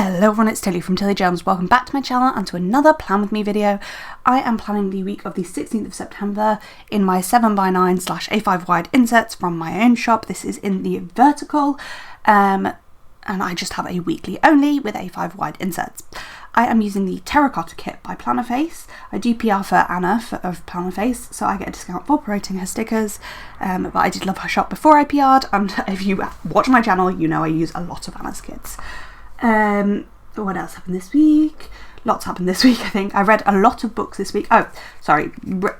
Hello everyone, it's Tilly from Tilly Jones. Welcome back to my channel and to another Plan With Me video. I am planning the week of the 16th of September in my 7x9/A5 wide inserts from my own shop. This is in the vertical and I just have a weekly only with A5 wide inserts. I am using the Terracotta kit by Plannerface. I do PR for Anna of Plannerface, so I get a discount for operating her stickers, but I did love her shop before I PR'd, and if you watch my channel you know I use a lot of Anna's kits. What else happened this week? Lots happened this week, I think. I read a lot of books this week. Oh, sorry,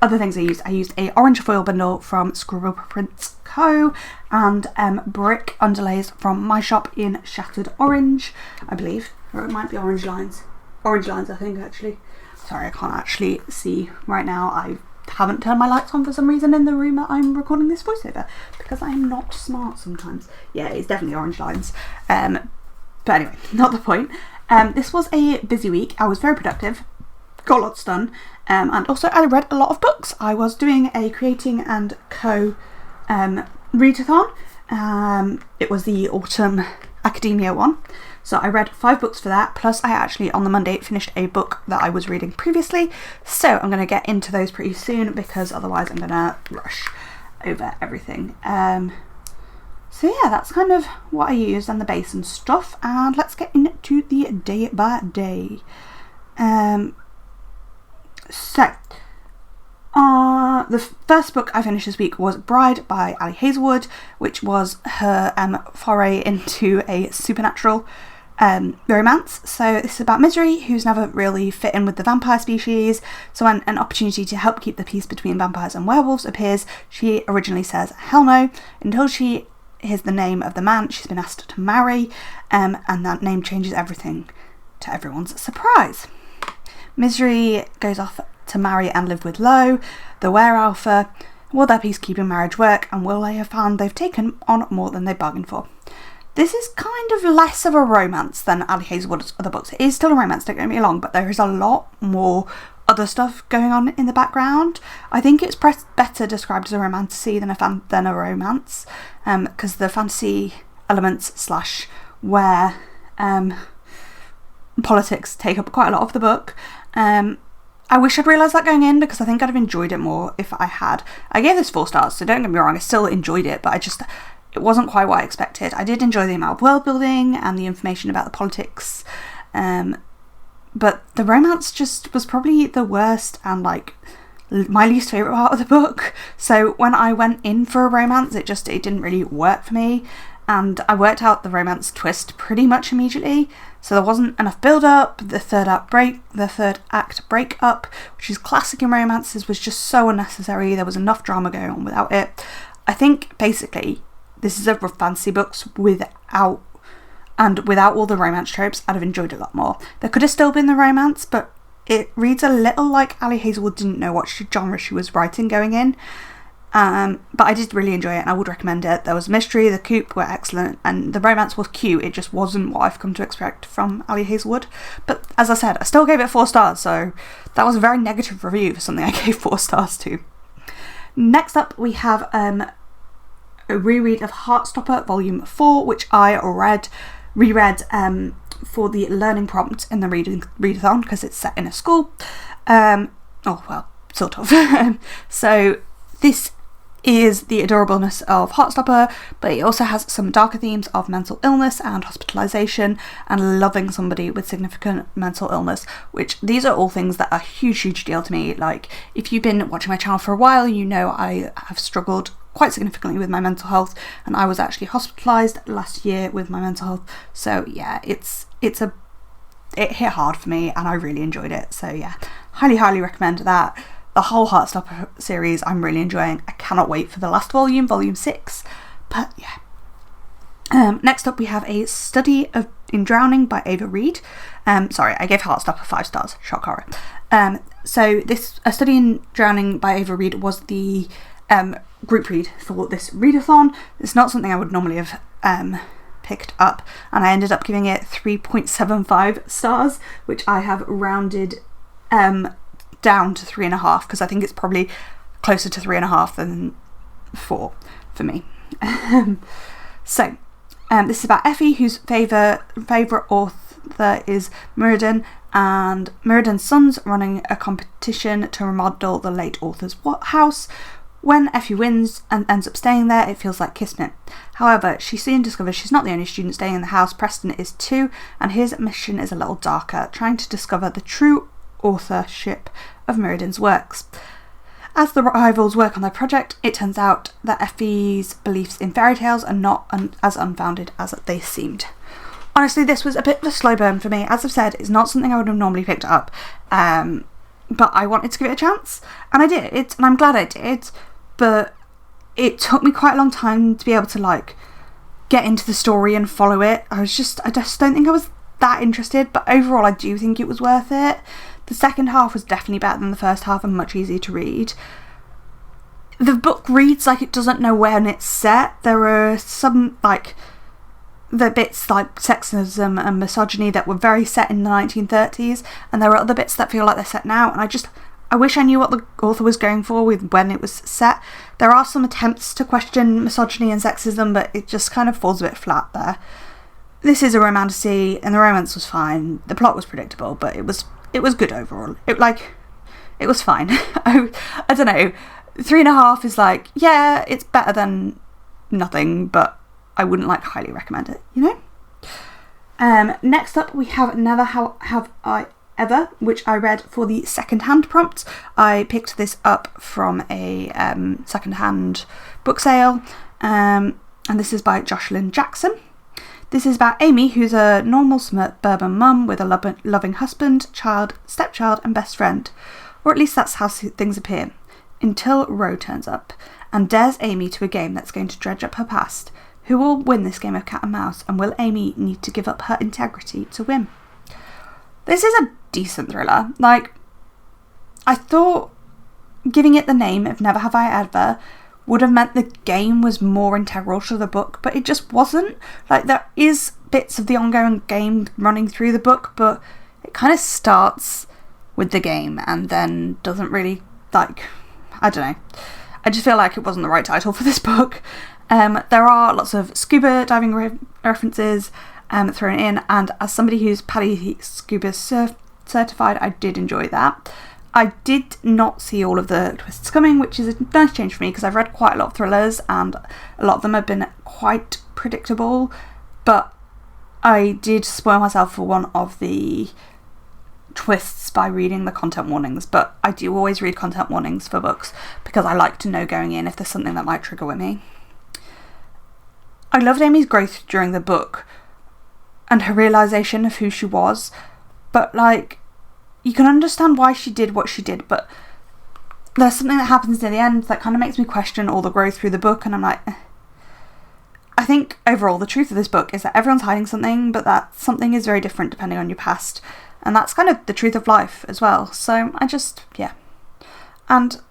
other things I used. I used a orange foil bundle from Scribble Prints Co. and brick underlays from my shop in Shattered Orange, I believe. Or it might be Orange Lines. Orange Lines, I think, actually. Sorry, I can't actually see right now. I haven't turned my lights on for some reason in the room that I'm recording this voiceover, because I am not smart sometimes. Yeah, it's definitely Orange Lines. But anyway, not the point. This was a busy week. I was very productive, got lots done, and also I read a lot of books. I was doing a Creating and Co readathon. It was the autumn academia one, so I read 5 books for that, plus I actually on the Monday finished a book that I was reading previously, so I'm going to get into those pretty soon because otherwise I'm going to rush over everything. So yeah, that's kind of what I used and the base and stuff, and let's get into the day by day. The first book I finished this week was Bride by Ali Hazelwood, which was her foray into a supernatural romance. So this is about Misery, who's never really fit in with the vampire species, so when an opportunity to help keep the peace between vampires and werewolves appears, she originally says hell no, until she hears the name of the man she's been asked to marry, and that name changes everything to everyone's surprise. Misery goes off to marry and live with Lo, the werewolfer. Will their peacekeeping marriage work, and will they have found they've taken on more than they bargained for? This is kind of less of a romance than Ali Hazelwood's other books. It is still a romance, don't get me wrong, but there is a lot more other stuff going on in the background. I think it's better described as a romantasy than a romance, because the fantasy elements / where politics take up quite a lot of the book. I wish I'd realised that going in, because I think I'd have enjoyed it more if I had. I gave this 4 stars, so don't get me wrong, I still enjoyed it, but it wasn't quite what I expected. I did enjoy the amount of world building and the information about the politics, but the romance just was probably the worst and like my least favourite part of the book. So when I went in for a romance, it didn't really work for me, and I worked out the romance twist pretty much immediately, so there wasn't enough build up. The third act breakup, which is classic in romances, was just so unnecessary. There was enough drama going on without it. I think basically this is a fantasy books without all the romance tropes. I'd have enjoyed it a lot more. There could have still been the romance, but it reads a little like Ali Hazelwood didn't know what genre she was writing going in. But I did really enjoy it, and I would recommend it. There was mystery, the coupe were excellent, and the romance was cute. It just wasn't what I've come to expect from Ali Hazelwood. But as I said, I still gave it 4 stars, so that was a very negative review for something I gave 4 stars to. Next up we have a reread of Heartstopper Volume 4, which I reread for the learning prompt in the readathon, because it's set in a school. Oh well, sort of. So this is the adorableness of Heartstopper, but it also has some darker themes of mental illness and hospitalisation and loving somebody with significant mental illness, which these are all things that are a huge deal to me. Like, if you've been watching my channel for a while, you know I have struggled quite significantly with my mental health, and I was actually hospitalised last year with my mental health. So yeah, it hit hard for me, and I really enjoyed it. So yeah, highly recommend that. The whole Heartstopper series I'm really enjoying. I cannot wait for the last volume, Volume 6. But yeah. Next up we have A Study in Drowning by Ava Reid. Sorry, I gave Heartstopper 5 stars. Shock horror. So A Study in Drowning by Ava Reid was the group read for this readathon. It's not something I would normally have picked up, and I ended up giving it 3.75 stars, which I have rounded down to 3.5, because I think it's probably closer to 3.5 than 4 for me. So this is about Effie, whose favourite author author is Mirrodin, and Mirrodin's son's running a competition to remodel the late author's house. When Effie wins and ends up staying there, it feels like kismet. However, she soon discovers she's not the only student staying in the house. Preston is too, and his mission is a little darker, trying to discover the true authorship of Mirrodin's works. As the rivals work on their project, it turns out that Effie's beliefs in fairy tales are not as unfounded as they seemed. Honestly, this was a bit of a slow burn for me. As I've said, it's not something I would have normally picked up, but I wanted to give it a chance, and I did, and I'm glad I did, but it took me quite a long time to be able to get into the story and follow it. I just don't think I was that interested, but overall I do think it was worth it. The second half was definitely better than the first half and much easier to read. The book reads like it doesn't know when it's set. There are some, the bits like sexism and misogyny that were very set in the 1930s, and there are other bits that feel like they're set now, and I wish I knew what the author was going for with when it was set. There are some attempts to question misogyny and sexism, but it just kind of falls a bit flat there. This is a romantasy, and the romance was fine. The plot was predictable, but it was good overall. It was fine. I don't know. 3.5 is yeah, it's better than nothing, but I wouldn't highly recommend it, Next up we have Never Have I Ever, which I read for the second-hand prompt. I picked this up from a second-hand book sale, and this is by Jocelyn Jackson. This is about Amy, who's a normal suburban mum with a loving husband, stepchild and best friend. Or at least that's how things appear. Until Ro turns up and dares Amy to a game that's going to dredge up her past. Who will win this game of cat and mouse, and will Amy need to give up her integrity to win? This is a decent thriller. I thought giving it the name of Never Have I Ever would have meant the game was more integral to the book, but it just wasn't. There is bits of the ongoing game running through the book, but it kind of starts with the game and then doesn't really, I don't know. I just feel like it wasn't the right title for this book. There are lots of scuba diving references thrown in, and as somebody who's PADI scuba certified, I did enjoy that. I did not see all of the twists coming, which is a nice change for me because I've read quite a lot of thrillers and a lot of them have been quite predictable, but I did spoil myself for one of the twists by reading the content warnings, but I do always read content warnings for books because I like to know going in if there's something that might trigger with me. I loved Amy's growth during the book and her realisation of who she was, but you can understand why she did what she did, but there's something that happens near the end that kind of makes me question all the growth through the book, and I'm I think overall the truth of this book is that everyone's hiding something, but that something is very different depending on your past, and that's kind of the truth of life as well. So yeah. And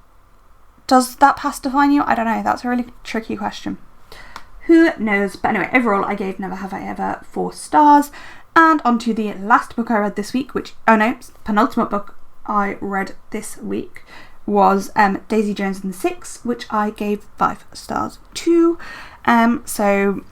does that past define you? I don't know, that's a really tricky question. Who knows? But anyway, overall I gave Never Have I Ever 4 stars. And on to the last book I read this week, penultimate book I read this week was Daisy Jones and the Six, which I gave 5 stars to. So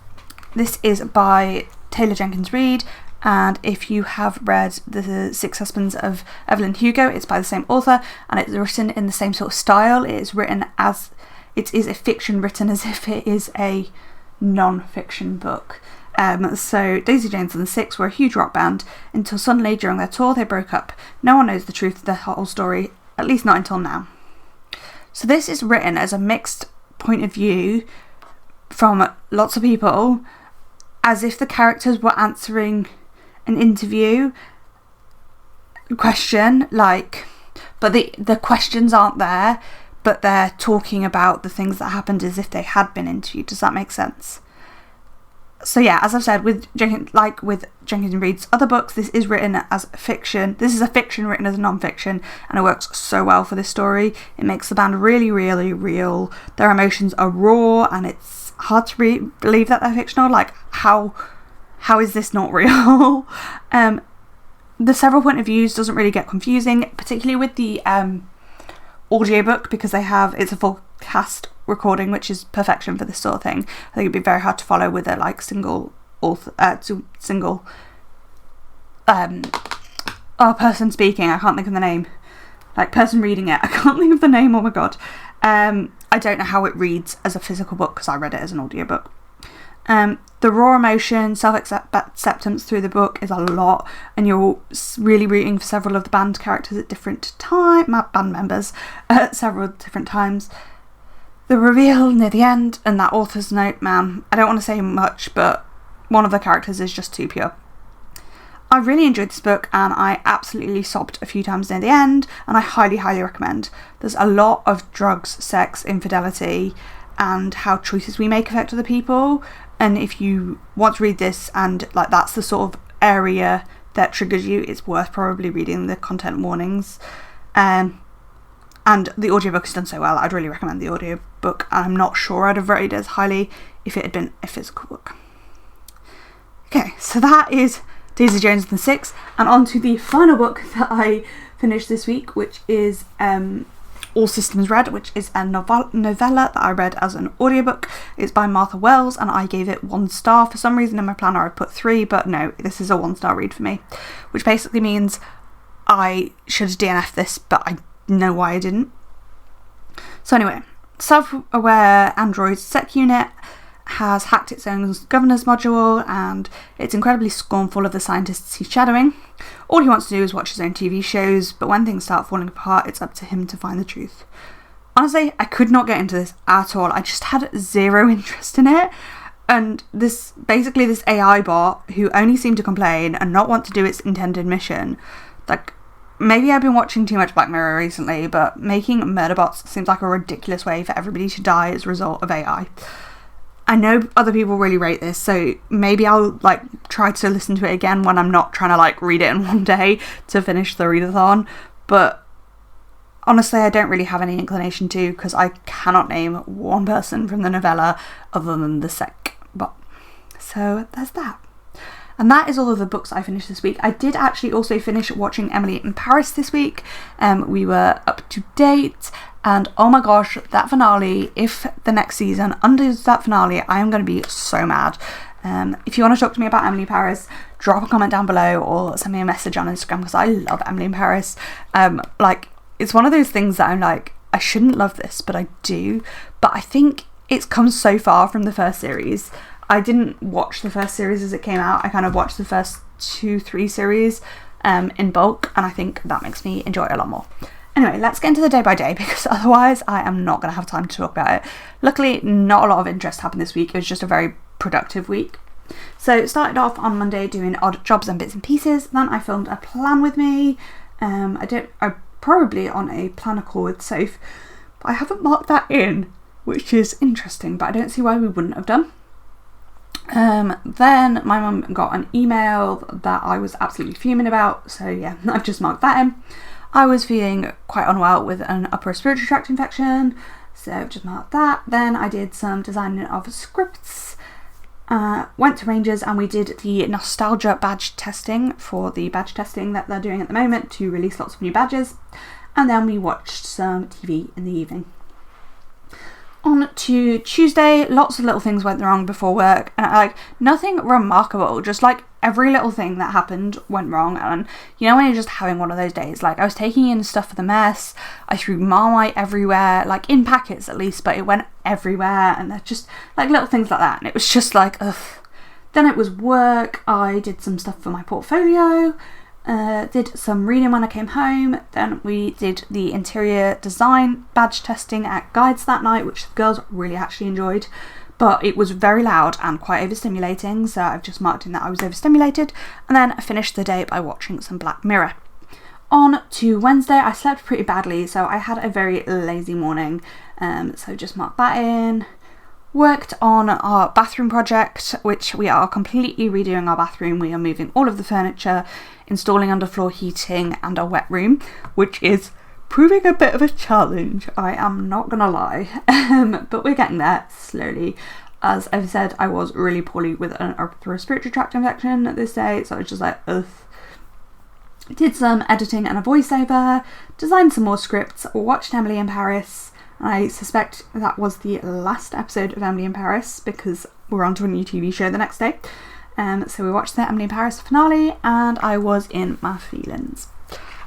this is by Taylor Jenkins Reid, and if you have read The Six Husbands of Evelyn Hugo, it's by the same author, and it's written in the same sort of style. It is a fiction written as if it is a non-fiction book. So Daisy Jones and the Six were a huge rock band until suddenly during their tour they broke up. No one knows the truth of their whole story, at least not until now. So this is written as a mixed point of view from lots of people, as if the characters were answering an interview question, but the questions aren't there, but they're talking about the things that happened as if they had been interviewed. Does that make sense? So yeah, as I've said, with Jenkins and Reid's other books, this is written as fiction. This is a fiction written as a non-fiction, and it works so well for this story. It makes the band really, really real. Their emotions are raw, and it's hard to believe that they're fictional. How is this not real? The several point of views doesn't really get confusing, particularly with the audiobook, because it's a full cast recording, which is perfection for this sort of thing. I think it'd be very hard to follow with a single person speaking, I can't think of the name. Like, person reading it, I can't think of the name, oh my god. I don't know how it reads as a physical book because I read it as an audiobook. The raw emotion, self-acceptance through the book is a lot, and you're really rooting for several of the band characters at different times, band members at several different times. The reveal near the end, and that author's note, man, I don't want to say much, but one of the characters is just too pure. I really enjoyed this book, and I absolutely sobbed a few times near the end, and I highly, highly recommend. There's a lot of drugs, sex, infidelity, and how choices we make affect other people. And if you want to read this and like that's the sort of area that triggers you, it's worth probably reading the content warnings. And the audiobook is done so well, I'd really recommend the audiobook. I'm not sure I'd have rated it as highly if it had been a physical book. Okay, so that is Daisy Jones and the Six, and on to the final book that I finished this week, which is All Systems Red, which is a novella that I read as an audiobook. It's by Martha Wells, and I gave it 1 star. For some reason in my planner I put 3, but no, this is a 1-star read for me, which basically means I should have DNF'd this, but I know why I didn't. So anyway, self-aware android sec unit has hacked its own governance module, and it's incredibly scornful of the scientists he's shadowing. All he wants to do is watch his own TV shows, but when things start falling apart, it's up to him to find the truth. Honestly, I could not get into this at all. I just had zero interest in it. And this AI bot who only seemed to complain and not want to do its intended mission. Like, maybe I've been watching too much Black Mirror recently, but making murder bots seems like a ridiculous way for everybody to die as a result of AI. I know other people really rate this, so maybe I'll try to listen to it again when I'm not trying to read it in one day to finish the readathon. But honestly, I don't really have any inclination to, because I cannot name one person from the novella other than the sec bot. So there's that. And that is all of the books I finished this week. I did actually also finish watching Emily in Paris this week. We were up to date. And oh my gosh, that finale, if the next season undoes that finale, I am going to be so mad. If you want to talk to me about Emily in Paris, drop a comment down below or send me a message on Instagram, because I love Emily in Paris. It's one of those things that I'm like, I shouldn't love this, but I do. But I think it's come so far from the first series. I didn't watch the first series as it came out. I kind of watched the first 2-3 series in bulk, and I think that makes me enjoy it a lot more. Anyway, let's get into the day by day, because otherwise I am not going to have time to talk about it. Luckily, not a lot of interest happened this week. It was just a very productive week. So it started off on Monday doing odd jobs and bits and pieces. Then I filmed a plan with me. I probably on a planner call with Soph, but I haven't marked that in, which is interesting, but I don't see why we wouldn't have done. Then my mum got an email that I was absolutely fuming about, so yeah, I've just marked that in. I was feeling quite unwell with an upper respiratory tract infection, so I've just marked that. Then I did some designing of scripts, went to Rangers, and we did the nostalgia badge testing for the badge testing that they're doing at the moment to release lots of new badges. And then we watched some TV in the evening. On to Tuesday, lots of little things went wrong before work, and nothing remarkable, just every little thing that happened went wrong. And you know when you're just having one of those days, I was taking in stuff for the mess, I threw Marmite everywhere, in packets at least, but it went everywhere, and they're just little things like that, and it was just ugh. Then it was work. I did some stuff for my portfolio, did some reading when I came home. Then we did the interior design badge testing at Guides that night, which the girls really actually enjoyed, but it was very loud and quite overstimulating, so I've just marked in that I was overstimulated. And then I finished the day by watching some Black Mirror. On to Wednesday, I slept pretty badly, so I had a very lazy morning, so just marked that in. Worked on our bathroom project, which we are completely redoing our bathroom. We are moving all of the furniture, installing underfloor heating and a wet room, which is proving a bit of a challenge, I am not gonna lie. But we're getting there slowly. As I've said, I was really poorly with an upper respiratory tract infection this day, so I was just ugh. Did some editing and a voiceover, designed some more scripts, watched Emily in Paris. I suspect that was the last episode of Emily in Paris, because we're on to a new TV show the next day. So we watched the Emily in Paris finale and I was in my feelings.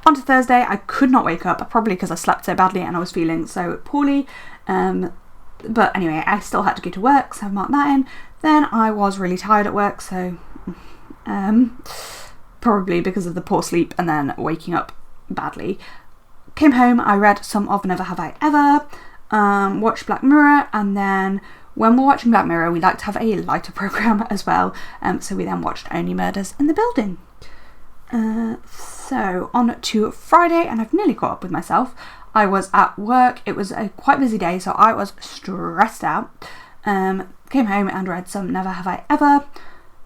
On to Thursday, I could not wake up, probably because I slept so badly and I was feeling so poorly. But anyway, I still had to go to work, so I've marked that in. Then I was really tired at work, so probably because of the poor sleep and then waking up badly. Came home, I read some of Never Have I Ever, watched Black Mirror, and then when we're watching Black Mirror, we like to have a lighter programme as well, so we then watched Only Murders in the Building. So on to Friday, and I've nearly caught up with myself. I was at work, it was a quite busy day, so I was stressed out. Came home and read some Never Have I Ever,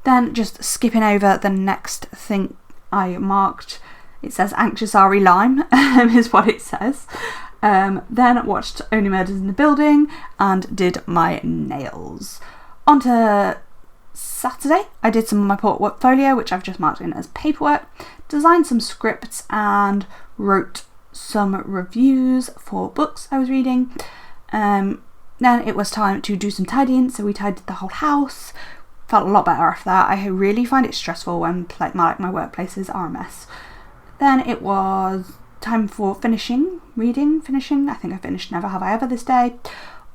then just skipping over the next thing I marked. It says Anxious Ari Lime, is what it says. Then watched Only Murders in the Building and did my nails. On to Saturday, I did some of my portfolio, which I've just marked in as paperwork, designed some scripts and wrote some reviews for books I was reading. Then it was time to do some tidying, so we tidied the whole house. Felt a lot better after that. I really find it stressful when my workplaces are a mess. Then it was time for finishing. I think I finished Never Have I Ever this day.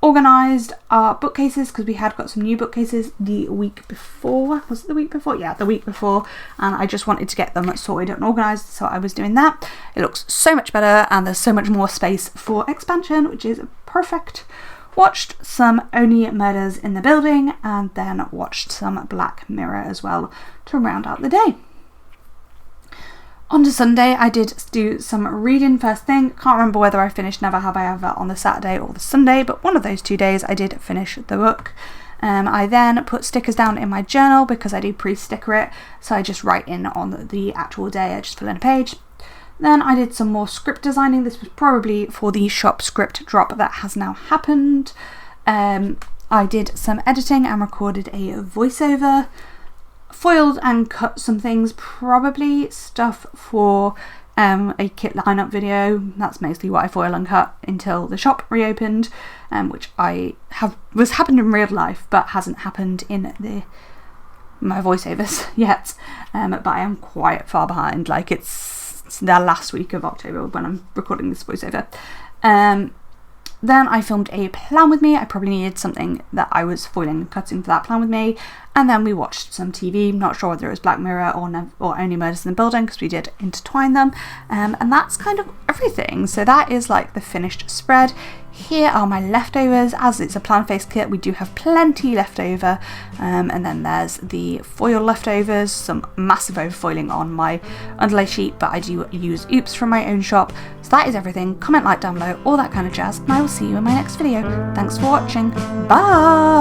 Organised our bookcases because we had got some new bookcases the week before. Was it the week before? Yeah, the week before. And I just wanted to get them sorted and organised, so I was doing that. It looks so much better and there's so much more space for expansion, which is perfect. Watched some Only Murders in the Building and then watched some Black Mirror as well to round out the day. On to Sunday, I did do some reading first thing. Can't remember whether I finished Never Have I Ever on the Saturday or the Sunday, but one of those 2 days I did finish the book. I then put stickers down in my journal because I do pre-sticker it, so I just write in on the actual day, I just fill in a page. Then I did some more script designing. This was probably for the shop script drop that has now happened. I did some editing and recorded a voiceover. Foiled and cut some things, probably stuff for a kit lineup video. That's mostly what I foil and cut until the shop reopened, which was happened in real life but hasn't happened in my voiceovers yet. But I am quite far behind. Like it's the last week of October when I'm recording this voiceover. Then I filmed a Plan With Me. I probably needed something that I was foiling and cutting for that Plan With Me. And then we watched some TV. Not sure whether it was Black Mirror or Only Murders in the Building because we did intertwine them. And that's kind of everything. So that is like the finished spread. Here are my leftovers. As it's a Plannerface kit, we do have plenty left over. And then there's the foil leftovers, some massive overfoiling on my underlay sheet, but I do use oops from my own shop. So that is everything. Comment, like down below, all that kind of jazz, and I will see you in my next video. Thanks for watching. Bye!